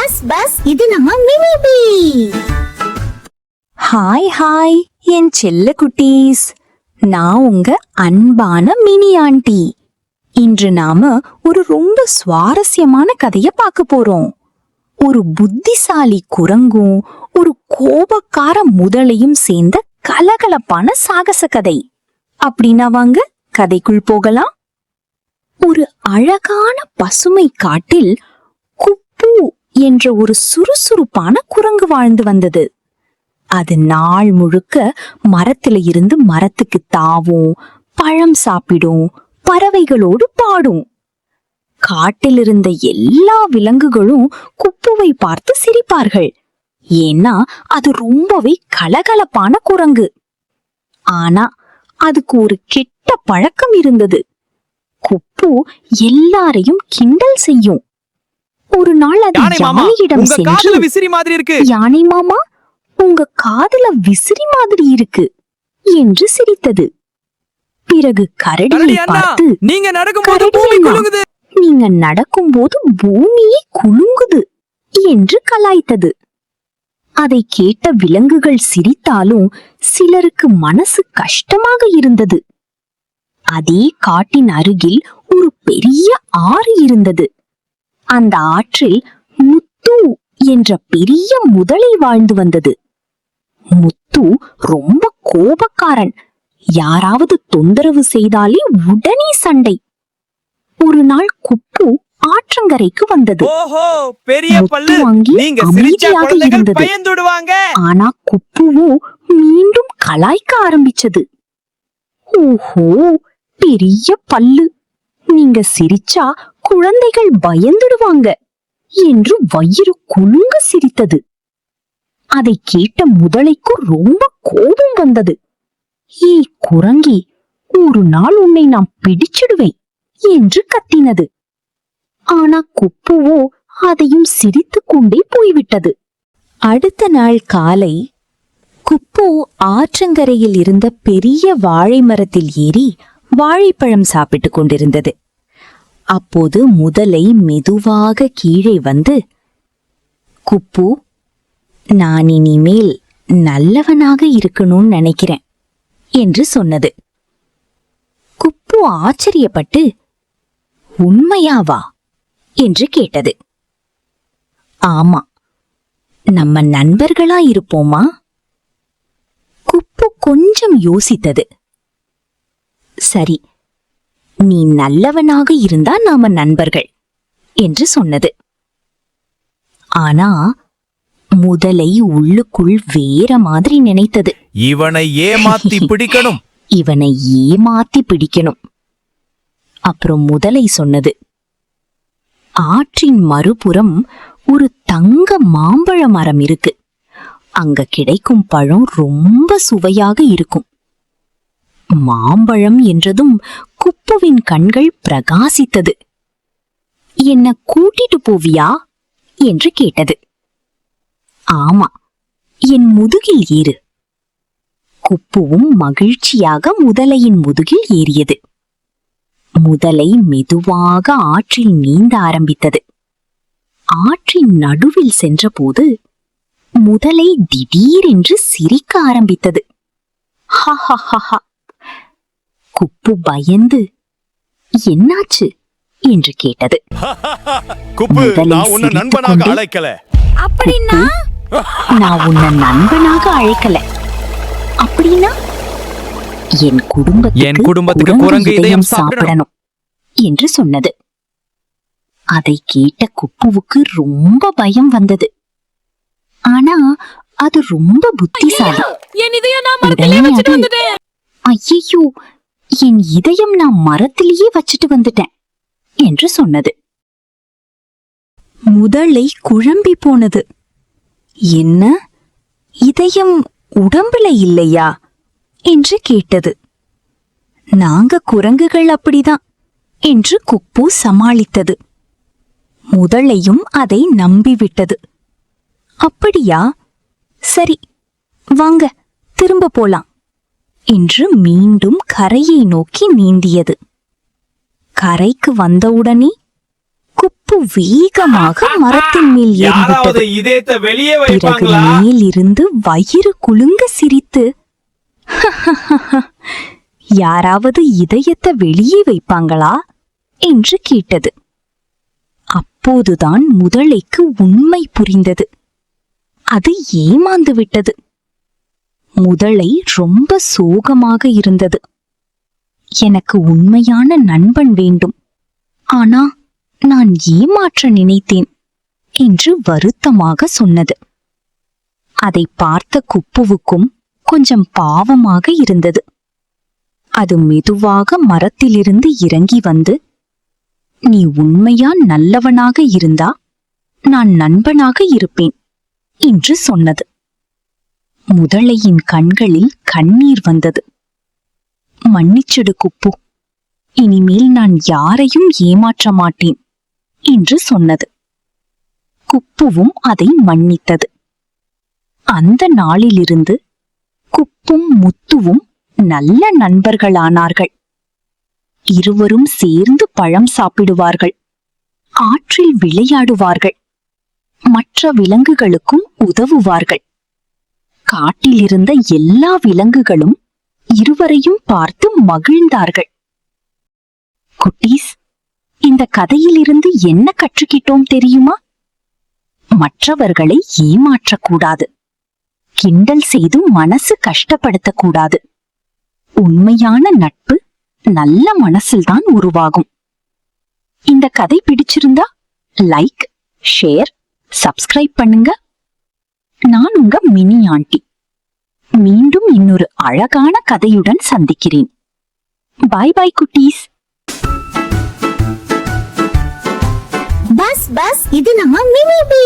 Bus bus, இது நம்ம mini பீ. Hi hi என் செல்ல குட்டீஸ், நான் உங்க அன்பான மினி ஆண்டி. இன்று நாம ஒரு ரொம்ப சுவாரஸ்யமான கதைய பார்க்க போறோம். ஒரு புத்திசாலி குரங்கும் ஒரு கோபக்கார முதலையும் சேர்ந்த கலகலப்பான சாகச கதை. அப்படின்னா வாங்க கதைக்குள் போகலாம். ஒரு அழகான பசுமை காட்டில் குப்பு என்ற ஒரு சுறுசுறுப்பான குரங்கு வாழ்ந்து வந்தது. அது நாள் முழுக்க மரத்துல இருந்து மரத்துக்கு தாவும், பழம் சாப்பிடும், பறவைகளோடு பாடும். காட்டில் இருந்த எல்லா விலங்குகளும் குப்புவை பார்த்து சிரிப்பார்கள். ஏன்னா அது ரொம்பவே கலகலப்பான குரங்கு. ஆனா அதுக்கு ஒரு கெட்ட பழக்கம் இருந்தது. குப்பு எல்லாரையும் கிண்டல் செய்யும். ஒரு நாள் அது யானையிடம் சென்று, யானை மாமா, உங்க காதுல விசிறி மாதிரி இருக்கு என்று சிரித்தது. பிறகு கரடியை பார்த்து, நீங்க நடக்கும்போது பூமியே குலுங்குது என்று கலாய்த்தது. அதை கேட்ட விலங்குகள் சிரித்தாலும் சிலருக்கு மனசு கஷ்டமாக இருந்தது. அதே காட்டின் அருகில் ஒரு பெரிய ஆறு இருந்தது. அந்த ஆற்றில் முத்து என்ற பெரிய முதலை வாழ்ந்து வந்தது. முத்து ரொம்ப கோபக்காரன். யாராவது தொந்தரவு செய்தாலே உடனே சண்டை. ஒரு நாள் குப்பு ஆற்றங்கரைக்கு வந்தது. அமைதியாக இருந்தது. ஆனா குப்புவோ மீண்டும் கலாய்க்க ஆரம்பிச்சது. ஓஹோ, பெரிய பல்லு, நீங்க சிரிச்சா குழந்தைகள் பயந்துடுவாங்க என்று வயிறு குலுங்க சிரித்தது. அதை கேட்ட முதலைக்கு ரொம்ப கோபம் வந்தது. ஏய் குரங்கி, ஒரு நாள் உன்னை நான் பிடிச்சிடுவேன் என்று கத்தினது. ஆனா குப்புவோ அதையும் சிரித்துக் கொண்டே போய்விட்டது. அடுத்த நாள் காலை குப்பு ஆற்றங்கரையில் இருந்த பெரிய வாழை மரத்தில் ஏறி வாழைப்பழம் சாப்பிட்டுக் கொண்டிருந்தது. அப்போது முதலை மெதுவாக கீழே வந்து, குப்பு, நான் இனிமேல் நல்லவனாக இருக்கணும்னு நினைக்கிறேன் என்று சொன்னது. குப்பு ஆச்சரியப்பட்டு, உண்மையாவா என்று கேட்டது. ஆமா, நம்ம நண்பர்களா இருப்போமா? குப்பு கொஞ்சம் யோசித்தது. சரி, நீ நல்லவனாக இருந்தா நாம நண்பர்கள் என்று சொன்னது. ஆனா முதலை உள்ளுக்குள் வேற மாதிரி நினைத்தது. இவனை ஏமாத்தி பிடிக்கணும். இவனை ஏமாத்தி பிடிக்கணும். அப்புறம் முதலை சொன்னது, ஆற்றின் மறுபுறம் ஒரு தங்க மாம்பழ மரம் இருக்கு. அங்க கிடைக்கும் பழம் ரொம்ப சுவையாக இருக்கும். மாம்பழம் என்றதும் குப்புவின் கண்கள் பிரகாசித்தது. என்ன கூட்டிட்டு போவியா என்று கேட்டது. ஆமா, என் முதுகில் ஏறு. குப்புவும் மகிழ்ச்சியாக முதலையின் முதுகில் ஏறியது. முதலை மெதுவாக ஆற்றில் நீந்த ஆரம்பித்தது. ஆற்றின் நடுவில் சென்றபோது முதலை திடீரென்று சிரிக்க ஆரம்பித்தது. ஹஹஹஹா. குப்பு பயந்து, என்னாச்சு என்று கேட்டது. நான் உன்னை நண்பனாக அழைக்கல. அப்படின்னா என் குடும்பத்துக்கு குரங்கு இதயம் சாப்பிடணும் என்று சொன்னது. அதை கேட்ட குப்புவுக்கு ரொம்ப பயம் வந்தது. ஆனா அது ரொம்ப புத்திசாலி. ஐயோ, என் இதயம் நான் மரத்திலேயே வச்சுட்டு வந்துட்டேன் என்று சொன்னது. முதலை குழம்பி போனது. என்ன, இதயம் உடம்புல இல்லையா என்று கேட்டது. நாங்க குரங்குகள் அப்படிதான் என்று குப்பு சமாளித்தது. முதலையும் அதை நம்பிவிட்டது. அப்படியா, சரி, வாங்க திரும்ப போலாம் என்று மீண்டும் கரையை நோக்கி நீந்தியது. கரைக்கு வந்தவுடனே குப்பு வேகமாக மரத்தின் மேல் யாராவது ஏறிவிட்டது. இதயத்தை வெளியே பிறகு வைப்பாங்களா? மேலிருந்து வயிறு குலுங்க சிரித்து யாராவது இதயத்தை வெளியே வைப்பாங்களா என்று கேட்டது. அப்போதுதான் முதலைக்கு உண்மை புரிந்தது. அது ஏமாந்து விட்டது. முதலை ரொம்ப சோகமாக இருந்தது. எனக்கு உண்மையான நண்பன் வேண்டும், ஆனா நான் ஏமாற்ற நினைத்தேன் என்று வருத்தமாக சொன்னது. அதை பார்த்த குப்புவுக்கும் கொஞ்சம் பாவமாக இருந்தது. அது மெதுவாக மரத்திலிருந்து இறங்கி வந்து, நீ உண்மையா நல்லவனாக இருந்தா நான் நண்பனாக இருப்பேன் என்று சொன்னது. முதலையின் கண்களில் கண்ணீர் வந்தது. மன்னிச்சிடு குப்பு, இனிமேல் நான் யாரையும் ஏமாற்ற மாட்டேன் என்று சொன்னது. குப்புவும் அதை மன்னித்தது. அந்த நாளிலிருந்து குப்பும் முத்துவும் நல்ல நண்பர்களானார்கள். இருவரும் சேர்ந்து பழம் சாப்பிடுவார்கள், ஆற்றில் விளையாடுவார்கள், மற்ற விலங்குகளுக்கும் உதவுவார்கள். காட்டிலிருந்த எல்லா விலங்குகளும் இருவரையும் பார்த்து மகிழ்ந்தார்கள். குட்டீஸ், இந்த கதையிலிருந்து என்ன கற்றுக்கிட்டோம் தெரியுமா? மற்றவர்களை ஏமாற்றக்கூடாது, கிண்டல் செய்து மனசு கஷ்டப்படுத்தக்கூடாது. உண்மையான நட்பு நல்ல மனசில்தான் உருவாகும். இந்த கதை பிடிச்சிருந்தா லைக், ஷேர், சப்ஸ்கிரைப் பண்ணுங்க. நான் உங்க மினி ஆண்டி. மீண்டும் இன்னொரு அழகான கதையுடன் சந்திக்கிறேன். பாய் பாய் குட்டீஸ். பஸ் பஸ் இது நம்ம மினி பீ.